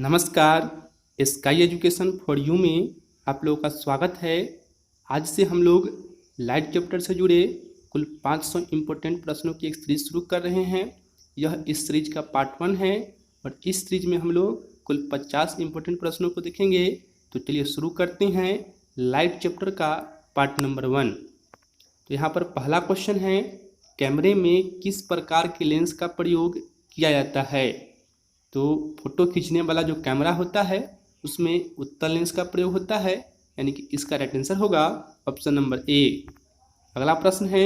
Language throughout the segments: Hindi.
नमस्कार। स्काई एजुकेशन फॉर यू में आप लोगों का स्वागत है। आज से हम लोग लाइट चैप्टर से जुड़े कुल 500 इम्पोर्टेंट प्रश्नों की एक सीरीज शुरू कर रहे हैं। यह इस सीरीज का पार्ट 1 है और इस सीरीज में हम लोग कुल 50 इम्पोर्टेंट प्रश्नों को देखेंगे। तो चलिए शुरू करते हैं लाइट चैप्टर का पार्ट नंबर 1। तो यहाँ पर पहला क्वेश्चन है, कैमरे में किस प्रकार के लेंस का प्रयोग किया जाता है। तो फोटो खींचने वाला जो कैमरा होता है उसमें उत्तल लेंस का प्रयोग होता है, यानी कि इसका राइट आंसर होगा ऑप्शन नंबर ए। अगला प्रश्न है,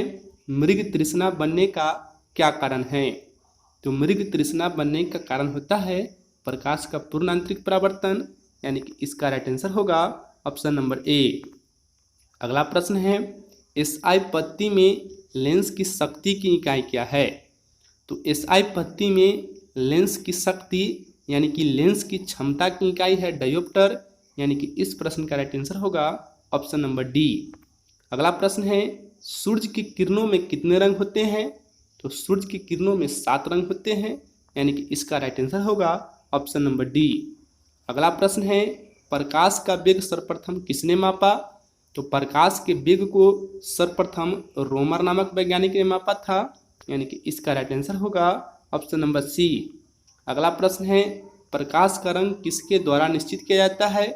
मृग तृष्णा बनने का क्या कारण है। तो मृग तृष्णा बनने का कारण होता है प्रकाश का पूर्ण आंतरिक परावर्तन, यानी कि इसका राइट आंसर होगा ऑप्शन नंबर ए। अगला प्रश्न है, एसआई पत्ती में लेंस की शक्ति की इकाई क्या है। तो एसआई पत्ती में लेंस की शक्ति यानी कि लेंस की क्षमता की इकाई है डायोप्टर, यानी कि इस प्रश्न का राइट आंसर होगा ऑप्शन नंबर डी। अगला प्रश्न है, सूर्य की किरणों में कितने रंग होते हैं। तो सूर्य की किरणों में 7 रंग होते हैं, यानी कि इसका राइट आंसर होगा ऑप्शन नंबर डी। अगला प्रश्न है, प्रकाश का वेग सर्वप्रथम किसने मापा। तो प्रकाश के वेग को सर्वप्रथम रोमर नामक वैज्ञानिक ने मापा था, यानी कि इसका राइट आंसर होगा ऑप्शन नंबर सी। अगला प्रश्न है, प्रकाश का रंग किसके द्वारा निश्चित किया जाता है।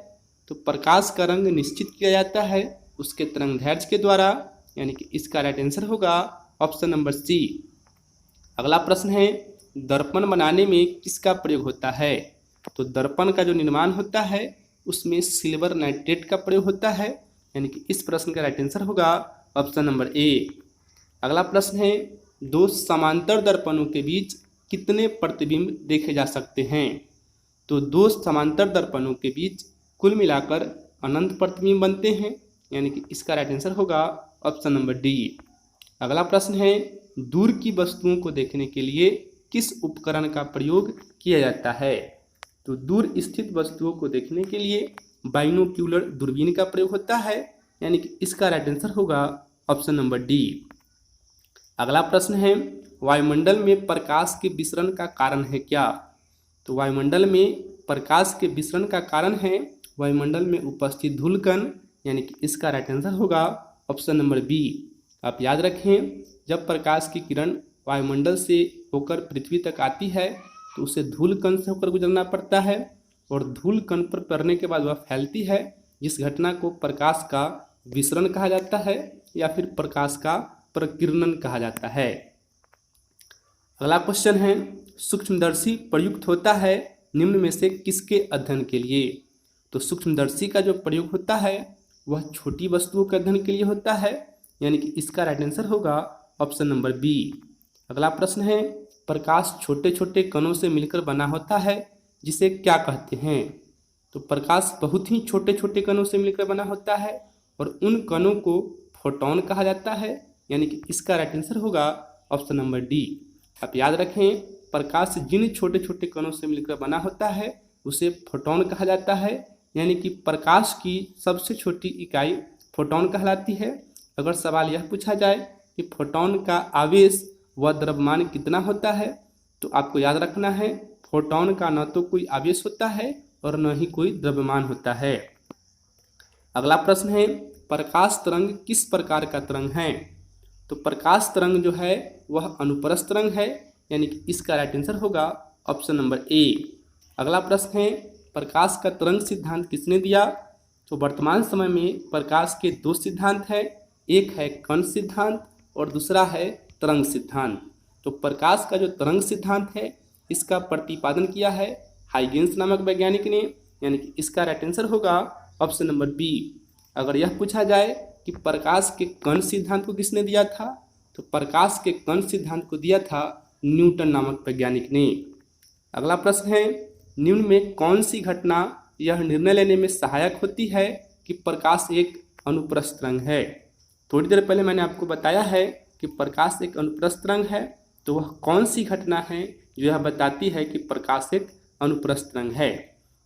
तो प्रकाश का रंग निश्चित किया जाता है उसके तरंगदैर्घ्य के द्वारा, यानी कि इसका राइट आंसर होगा ऑप्शन नंबर सी। अगला प्रश्न है, दर्पण बनाने में किसका प्रयोग होता है। तो दर्पण का जो निर्माण होता है उसमें सिल्वर नाइट्रेट का प्रयोग होता है, यानी कि इस प्रश्न का राइट आंसर होगा ऑप्शन नंबर ए। अगला प्रश्न है, 2 समांतर दर्पणों के बीच कितने प्रतिबिंब देखे जा सकते हैं। तो 2 समांतर दर्पणों के बीच कुल मिलाकर अनंत प्रतिबिंब बनते हैं, यानी कि इसका राइट आंसर होगा ऑप्शन नंबर डी। अगला प्रश्न है, दूर की वस्तुओं को देखने के लिए किस उपकरण का प्रयोग किया जाता है। तो दूर स्थित वस्तुओं को देखने के लिए बाइनोक्यूलर दूरबीन का प्रयोग होता है, यानी कि इसका राइट आंसर होगा ऑप्शन नंबर डी। अगला प्रश्न है, वायुमंडल में प्रकाश के विसरण का कारण है क्या। तो वायुमंडल में प्रकाश के विसरण का कारण है वायुमंडल में उपस्थित धूलकण, यानी कि इसका राइट आंसर होगा ऑप्शन नंबर बी। आप याद रखें, जब प्रकाश की किरण वायुमंडल से होकर पृथ्वी तक आती है तो उसे धूलकण से होकर गुजरना पड़ता है और धूलकण पर पड़ने के बाद वह फैलती है, जिस घटना को प्रकाश का विसरण कहा जाता है या फिर प्रकाश का प्रकीर्णन कहा जाता है। अगला क्वेश्चन है, सूक्ष्मदर्शी प्रयुक्त होता है निम्न में से किसके अध्ययन के लिए। तो सूक्ष्मदर्शी का जो प्रयोग होता है वह छोटी वस्तुओं के अध्ययन के लिए होता है, यानी कि इसका राइट आंसर होगा ऑप्शन नंबर बी। अगला प्रश्न है, प्रकाश छोटे छोटे कणों से मिलकर बना होता है जिसे क्या कहते हैं। तो प्रकाश बहुत ही छोटे छोटे कणों से मिलकर बना होता है और उन कणों को फोटोन कहा जाता है, यानी कि इसका राइट आंसर होगा ऑप्शन नंबर डी। आप याद रखें, प्रकाश जिन छोटे छोटे कणों से मिलकर बना होता है उसे फोटोन कहा जाता है, यानी कि प्रकाश की सबसे छोटी इकाई फोटोन कहलाती है। अगर सवाल यह पूछा जाए कि फोटोन का आवेश व द्रव्यमान कितना होता है, तो आपको याद रखना है फोटोन का न तो कोई आवेश होता है और न ही कोई द्रव्यमान होता है। अगला प्रश्न है, प्रकाश तरंग किस प्रकार का तरंग है। तो प्रकाश तरंग जो है वह अनुप्रस्थ तरंग है, यानी कि इसका राइट आंसर होगा ऑप्शन नंबर ए। अगला प्रश्न है, प्रकाश का तरंग सिद्धांत किसने दिया। तो वर्तमान समय में प्रकाश के 2 सिद्धांत हैं, एक है कण सिद्धांत और दूसरा है तरंग सिद्धांत। तो प्रकाश का जो तरंग सिद्धांत है इसका प्रतिपादन किया है हाइगेंस नामक वैज्ञानिक ने, यानी कि इसका राइट आंसर होगा ऑप्शन नंबर बी। अगर यह पूछा जाए कि प्रकाश के कण सिद्धांत को किसने दिया था, तो प्रकाश के कण सिद्धांत को दिया था न्यूटन नामक वैज्ञानिक ने। अगला प्रश्न है, निम्न में कौन सी घटना यह निर्णय लेने में सहायक होती है कि प्रकाश एक अनुप्रस्थ तरंग है। थोड़ी देर पहले मैंने आपको बताया है कि प्रकाश एक अनुप्रस्थ तरंग है, तो वह कौन सी घटना है जो यह बताती है कि प्रकाश एक अनुप्रस्थ तरंग है।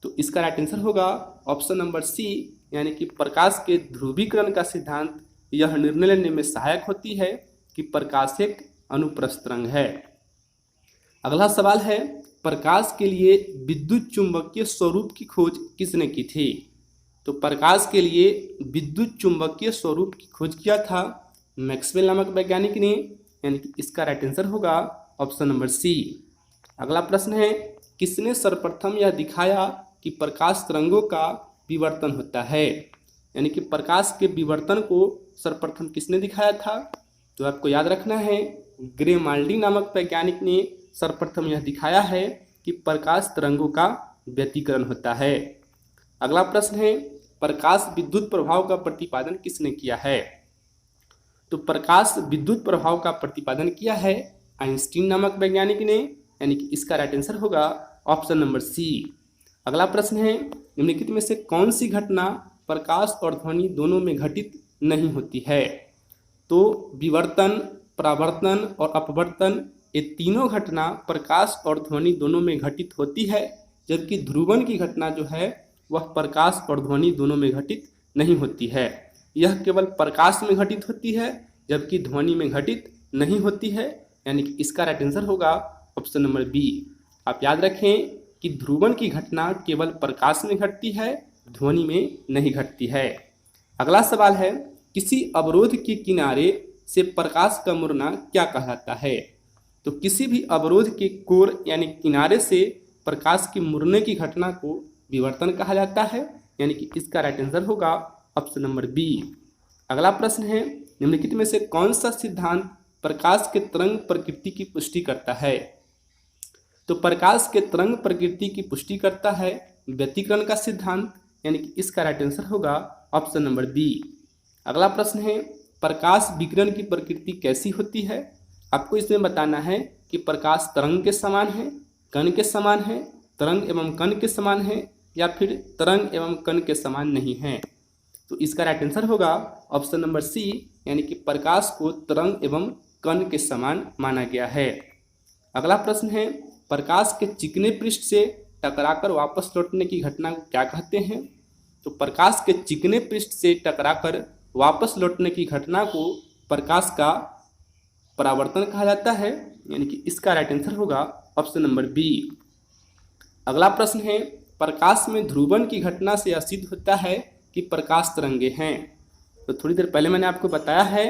तो इसका राइट आंसर होगा ऑप्शन नंबर सी, यानी कि प्रकाश के ध्रुवीकरण का सिद्धांत यह निर्णय लेने में सहायक होती है कि प्रकाश एक अनुप्रस्थ तरंग है। अगला सवाल है, प्रकाश के लिए विद्युत चुंबकीय स्वरूप की खोज किसने की थी? तो प्रकाश के लिए विद्युत चुंबकीय स्वरूप की खोज किया था मैक्सवेल नामक वैज्ञानिक ने, यानी कि इसका राइट आंसर होगा ऑप्शन नंबर सी। अगला प्रश्न है, किसने सर्वप्रथम यह दिखाया कि प्रकाश तरंगों का विवर्तन होता है? यानी कि प्रकाश के विवर्तन को सर्वप्रथम किसने दिखाया था? तो आपको याद रखना है, ग्रेमाल्डी नामक वैज्ञानिक ने सर्वप्रथम यह दिखाया है कि प्रकाश तरंगों का व्यतिकरण होता है। अगला प्रश्न है, प्रकाश विद्युत प्रभाव का प्रतिपादन किसने किया है? तो प्रकाश विद्युत प्रभाव का प्रतिपादन किया है आइंस्टीन नामक वैज्ञानिक ने, यानी कि इसका राइट आंसर होगा ऑप्शन नंबर सी। अगला प्रश्न है, निम्नलिखित में से कौन सी घटना प्रकाश और ध्वनि दोनों में घटित नहीं होती है? तो विवर्तन, परावर्तन और अपवर्तन, ये तीनों घटना प्रकाश और ध्वनि दोनों में घटित होती है, जबकि ध्रुवण की घटना जो है वह प्रकाश और ध्वनि दोनों में घटित नहीं होती है। यह केवल प्रकाश में घटित होती है, जबकि ध्वनि में घटित नहीं होती है, यानी कि इसका राइट आंसर होगा ऑप्शन नंबर बी। आप याद रखें कि ध्रुवण की घटना केवल प्रकाश में घटती है, ध्वनि में नहीं घटती है। अगला सवाल है, किसी अवरोध के किनारे से प्रकाश का मुड़ना क्या कहलाता है? तो किसी भी अवरोध के कोर यानी किनारे से प्रकाश के मुड़ने की घटना को विवर्तन कहा जाता है, यानी कि इसका राइट आंसर होगा ऑप्शन नंबर बी। अगला प्रश्न है, निम्नलिखित में से कौन सा सिद्धांत प्रकाश के तरंग प्रकृति की पुष्टि करता है? तो प्रकाश के तरंग प्रकृति की पुष्टि करता है व्यतिकरण का सिद्धांत, यानी कि इसका राइट आंसर होगा ऑप्शन नंबर बी। अगला प्रश्न है, प्रकाश विकिरण की प्रकृति कैसी होती है? आपको इसमें बताना है कि प्रकाश तरंग के समान है, कण के समान है, तरंग एवं कण के समान है, या फिर तरंग एवं कण के समान नहीं है। तो इसका राइट आंसर होगा ऑप्शन नंबर सी, यानी कि प्रकाश को तरंग एवं कण के समान माना गया है। अगला प्रश्न है, प्रकाश के चिकने पृष्ठ से टकराकर वापस लौटने की घटना को क्या कहते हैं? तो प्रकाश के चिकने पृष्ठ से टकराकर वापस लौटने की घटना को प्रकाश का परावर्तन कहा जाता है, यानी कि इसका राइट आंसर होगा ऑप्शन नंबर बी। अगला प्रश्न है, प्रकाश में ध्रुवण की घटना से यह सिद्ध होता है कि प्रकाश तरंगे हैं। तो थोड़ी देर पहले मैंने आपको बताया है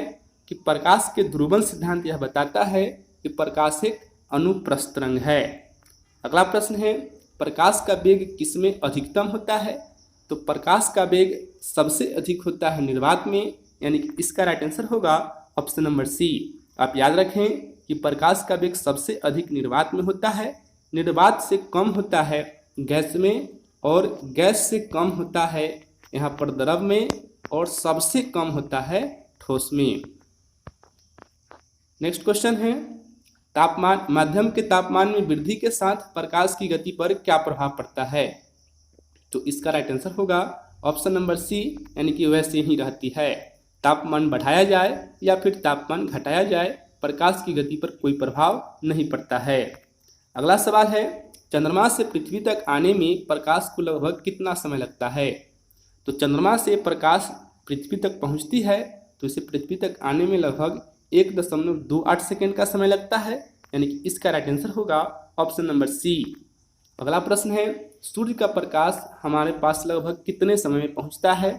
कि प्रकाश के ध्रुवण सिद्धांत यह बताता है कि प्रकाश एक अनुप्रस्थ तरंग है। अगला प्रश्न है, प्रकाश का वेग किसमें अधिकतम होता है? तो प्रकाश का वेग सबसे अधिक होता है निर्वात में, यानी कि इसका राइट आंसर होगा ऑप्शन नंबर सी। आप याद रखें कि प्रकाश का वेग सबसे अधिक निर्वात में होता है, निर्वात से कम होता है गैस में, और गैस से कम होता है यहाँ पर द्रव में, और सबसे कम होता है ठोस में। नेक्स्ट क्वेश्चन है, तापमान, माध्यम के तापमान में वृद्धि के साथ प्रकाश की गति पर क्या प्रभाव पड़ता है? तो इसका राइट आंसर होगा ऑप्शन नंबर सी, यानी कि वैसे ही रहती है। तापमान बढ़ाया जाए या फिर तापमान घटाया जाए, प्रकाश की गति पर कोई प्रभाव नहीं पड़ता है। अगला सवाल है, चंद्रमा से पृथ्वी तक आने में प्रकाश को लगभग कितना समय लगता है? तो चंद्रमा से प्रकाश पृथ्वी तक पहुंचती है, तो इसे पृथ्वी तक आने में लगभग 1.28 सेकेंड का समय लगता है, यानी कि इसका राइट आंसर होगा ऑप्शन नंबर सी। अगला प्रश्न है, सूर्य का प्रकाश हमारे पास लगभग कितने समय में पहुंचता है?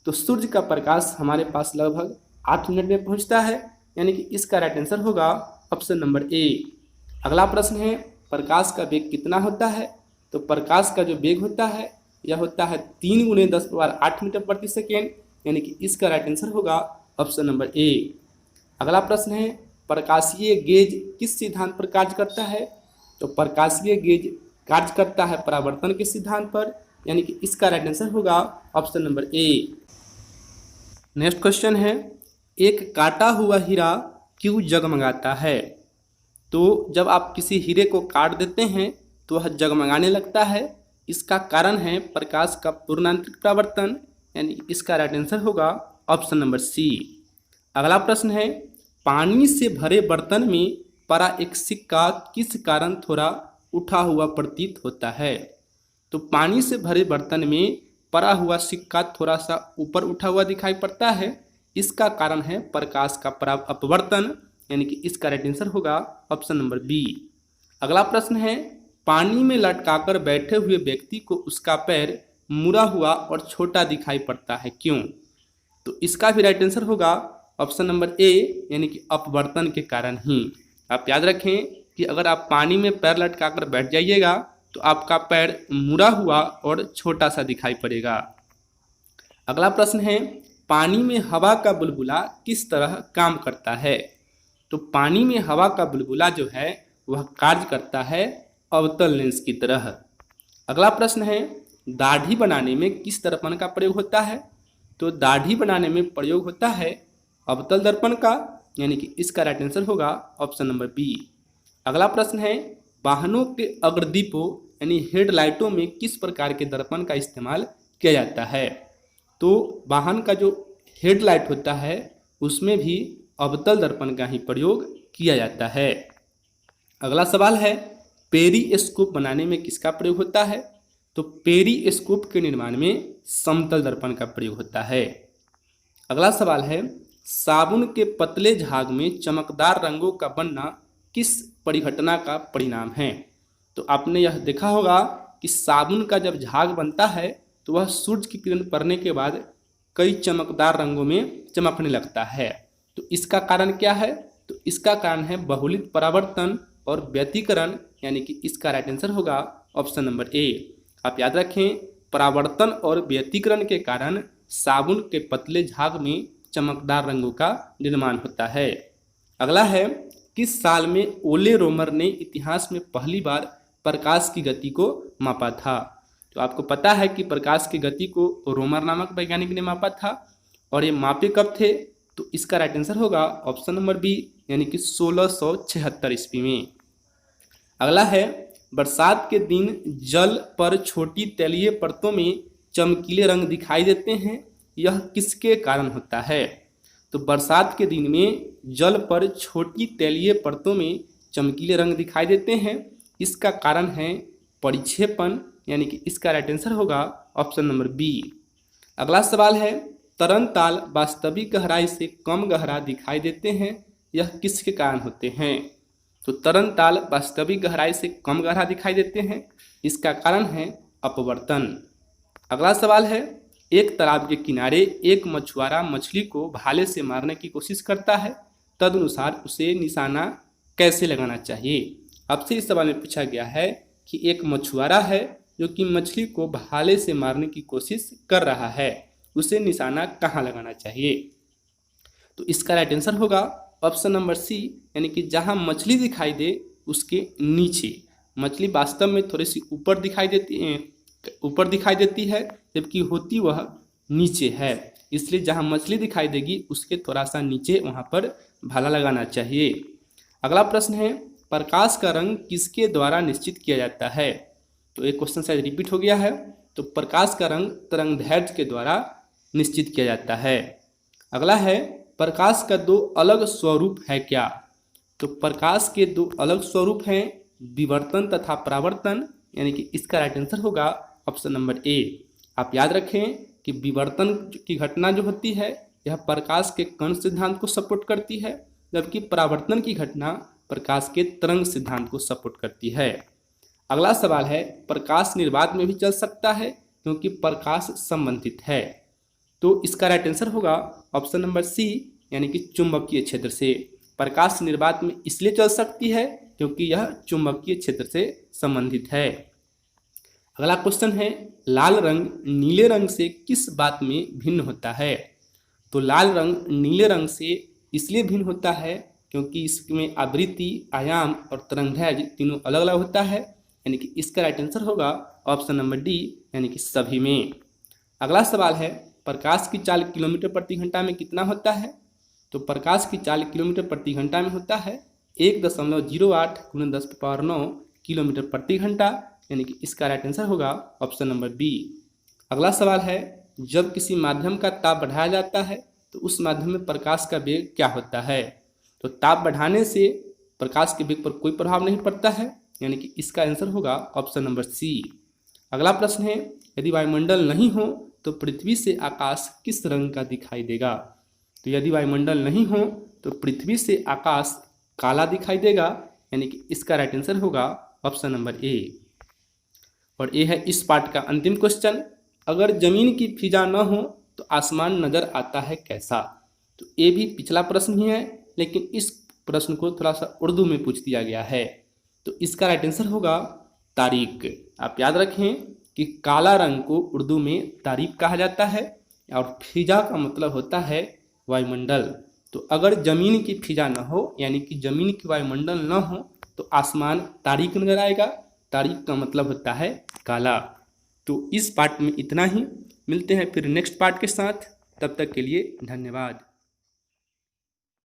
तो सूर्य का प्रकाश हमारे पास लगभग 8 मिनट में पहुंचता है, यानी कि इसका राइट आंसर होगा ऑप्शन नंबर ए। अगला प्रश्न है, प्रकाश का वेग कितना होता है? तो प्रकाश का जो वेग होता है यह होता है 3 × 10⁸ मीटर प्रति सेकेंड, यानी कि इसका राइट आंसर होगा ऑप्शन नंबर ए। अगला प्रश्न है, प्रकाशीय गेज किस सिद्धांत पर कार्य करता है? तो प्रकाशीय गेज कार्य करता है परावर्तन के सिद्धांत पर, यानी कि इसका राइट आंसर होगा option number A. Next question है, एक काटा हुआ हीरा क्यों जगमगाता है? तो जब आप किसी हीरे को काट देते हैं तो वह जगमगाने लगता है, इसका कारण है प्रकाश का पूर्णांतरिक परावर्तन, यानी इसका राइट आंसर होगा ऑप्शन नंबर सी। अगला प्रश्न है, पानी से भरे बर्तन में पड़ा एक सिक्का किस कारण थोड़ा उठा हुआ प्रतीत होता है? तो पानी से भरे बर्तन में पड़ा हुआ सिक्का थोड़ा सा ऊपर उठा हुआ दिखाई पड़ता है, इसका कारण है प्रकाश का अपवर्तन, यानी कि इसका राइट आंसर होगा ऑप्शन नंबर बी। अगला प्रश्न है, पानी में लटकाकर बैठे हुए व्यक्ति को उसका पैर मुड़ा हुआ और छोटा दिखाई पड़ता है, क्यों? तो इसका भी राइट आंसर होगा ऑप्शन नंबर ए, यानी कि अपवर्तन के कारण ही। आप याद रखें कि अगर आप पानी में पैर लटकाकर बैठ जाइएगा तो आपका पैर मुड़ा हुआ और छोटा सा दिखाई पड़ेगा। अगला प्रश्न है, पानी में हवा का बुलबुला किस तरह काम करता है? तो पानी में हवा का बुलबुला जो है वह कार्य करता है अवतल लेंस की तरह। अगला प्रश्न है, दाढ़ी बनाने में किस दर्पण का प्रयोग होता है? तो दाढ़ी बनाने में प्रयोग होता है अवतल दर्पण का, यानी कि इसका राइट आंसर होगा ऑप्शन नंबर बी। अगला प्रश्न है, वाहनों के अग्रदीपों यानी हेडलाइटों में किस प्रकार के दर्पण का इस्तेमाल किया जाता है? तो वाहन का जो हेडलाइट होता है उसमें भी अवतल दर्पण का ही प्रयोग किया जाता है। अगला सवाल है, पेरिस्कोप बनाने में किसका प्रयोग होता है? तो पेरिस्कोप के निर्माण में समतल दर्पण का प्रयोग होता है। अगला सवाल है, साबुन के पतले झाग में चमकदार रंगों का बनना किस परिघटना का परिणाम है? तो आपने यह देखा होगा कि साबुन का जब झाग बनता है तो वह सूर्य की किरण पड़ने के बाद कई चमकदार रंगों में चमकने लगता है। तो इसका कारण क्या है? तो इसका कारण है बहुलित परावर्तन और व्यतिकरण, यानी कि इसका राइट आंसर होगा ऑप्शन नंबर ए। आप याद रखें, परावर्तन और व्यतिकरण के कारण साबुन के पतले झाग में चमकदार रंगों का निर्माण होता है। अगला है, किस साल में ओले रोमर ने इतिहास में पहली बार प्रकाश की गति को मापा था? तो आपको पता है कि प्रकाश की गति को रोमर नामक वैज्ञानिक ने मापा था, और ये मापे कब थे? तो इसका राइट आंसर होगा ऑप्शन नंबर बी, यानी कि 1676 ईस्वी में। अगला है, बरसात के दिन जल पर छोटी तैलीय परतों में चमकीले रंग दिखाई देते हैं, यह किसके कारण होता है? तो बरसात के दिन में जल पर छोटी तैलीय परतों में चमकीले रंग दिखाई देते हैं, इसका कारण है परिक्षेपण, यानी कि इसका राइट आंसर होगा ऑप्शन नंबर बी। अगला सवाल है, तरंगताल वास्तविक गहराई से कम गहरा दिखाई देते हैं, यह किसके कारण होते हैं? तो तरंगताल वास्तविक गहराई से कम गहरा दिखाई देते हैं, इसका कारण है अपवर्तन। अगला सवाल है, एक तालाब के किनारे एक मछुआरा मछली को भाले से मारने की कोशिश करता है, तदनुसार उसे निशाना कैसे लगाना चाहिए? आपसे इस सवाल में पूछा गया है कि एक मछुआरा है जो कि मछली को भाले से मारने की कोशिश कर रहा है, उसे निशाना कहाँ लगाना चाहिए? तो इसका राइट आंसर होगा ऑप्शन नंबर सी, यानी कि जहाँ मछली दिखाई दे उसके नीचे। मछली वास्तव में थोड़ी सी ऊपर दिखाई देती है जबकि होती वह नीचे है, इसलिए जहाँ मछली दिखाई देगी उसके थोड़ा सा नीचे वहाँ पर भाला लगाना चाहिए। अगला प्रश्न है, प्रकाश का रंग किसके द्वारा निश्चित किया जाता है? तो एक क्वेश्चन शायद रिपीट हो गया है। तो प्रकाश का रंग तरंगदैर्घ्य के द्वारा निश्चित किया जाता है। अगला है, प्रकाश का दो अलग स्वरूप है क्या? तो प्रकाश के दो अलग स्वरूप हैं, विवर्तन तथा परावर्तन, यानी कि इसका राइट आंसर होगा ऑप्शन नंबर ए। आप याद रखें कि विवर्तन की घटना जो होती है यह प्रकाश के कण सिद्धांत को सपोर्ट करती है, जबकि परावर्तन की घटना प्रकाश के तरंग सिद्धांत को सपोर्ट करती है। अगला सवाल है, प्रकाश निर्वात में भी चल सकता है क्योंकि प्रकाश संबंधित है। तो इसका राइट आंसर होगा ऑप्शन नंबर सी, यानी कि चुंबकीय क्षेत्र से। प्रकाश निर्वात में इसलिए चल सकती है क्योंकि यह चुंबकीय क्षेत्र से संबंधित है। अगला क्वेश्चन है, लाल रंग नीले रंग से किस बात में भिन्न होता है? तो लाल रंग नीले रंग से इसलिए भिन्न होता है क्योंकि इसमें आवृत्ति, आयाम और तरंगदैर्घ्य तीनों अलग अलग होता है, यानी कि इसका राइट आंसर होगा ऑप्शन नंबर डी, यानी कि सभी में। अगला सवाल है, प्रकाश की चाल किलोमीटर प्रति घंटा में कितना होता है? तो प्रकाश की चाल किलोमीटर प्रति घंटा में होता है 1.08 × 10⁹ किलोमीटर प्रति घंटा, यानी कि इसका राइट आंसर होगा ऑप्शन नंबर बी। अगला सवाल है, जब किसी माध्यम का ताप बढ़ाया जाता है तो उस माध्यम में प्रकाश का वेग क्या होता है? तो ताप बढ़ाने से प्रकाश के वेग पर कोई प्रभाव नहीं पड़ता है, यानी कि इसका आंसर होगा ऑप्शन नंबर सी। अगला प्रश्न है, यदि वायुमंडल नहीं हो तो पृथ्वी से आकाश किस रंग का दिखाई देगा? तो यदि वायुमंडल नहीं हो तो पृथ्वी से आकाश काला दिखाई देगा, यानी कि इसका राइट आंसर होगा ऑप्शन नंबर ए। और ये है इस पार्ट का अंतिम क्वेश्चन, अगर जमीन की फिजा न हो तो आसमान नजर आता है कैसा। तो ये भी पिछला प्रश्न ही है, लेकिन इस प्रश्न को थोड़ा सा उर्दू में पूछ दिया गया है। तो इसका राइट आंसर होगा तारीक। आप याद रखें कि काला रंग को उर्दू में तारीक कहा जाता है और फिजा का मतलब होता है वायुमंडल। तो अगर जमीन की फिजा न हो यानी कि जमीन की वायुमंडल न हो तो आसमान तारीक नजर आएगा। तारीक का मतलब होता है काला। तो इस पार्ट में इतना ही, मिलते हैं फिर नेक्स्ट पार्ट के साथ, तब तक के लिए धन्यवाद।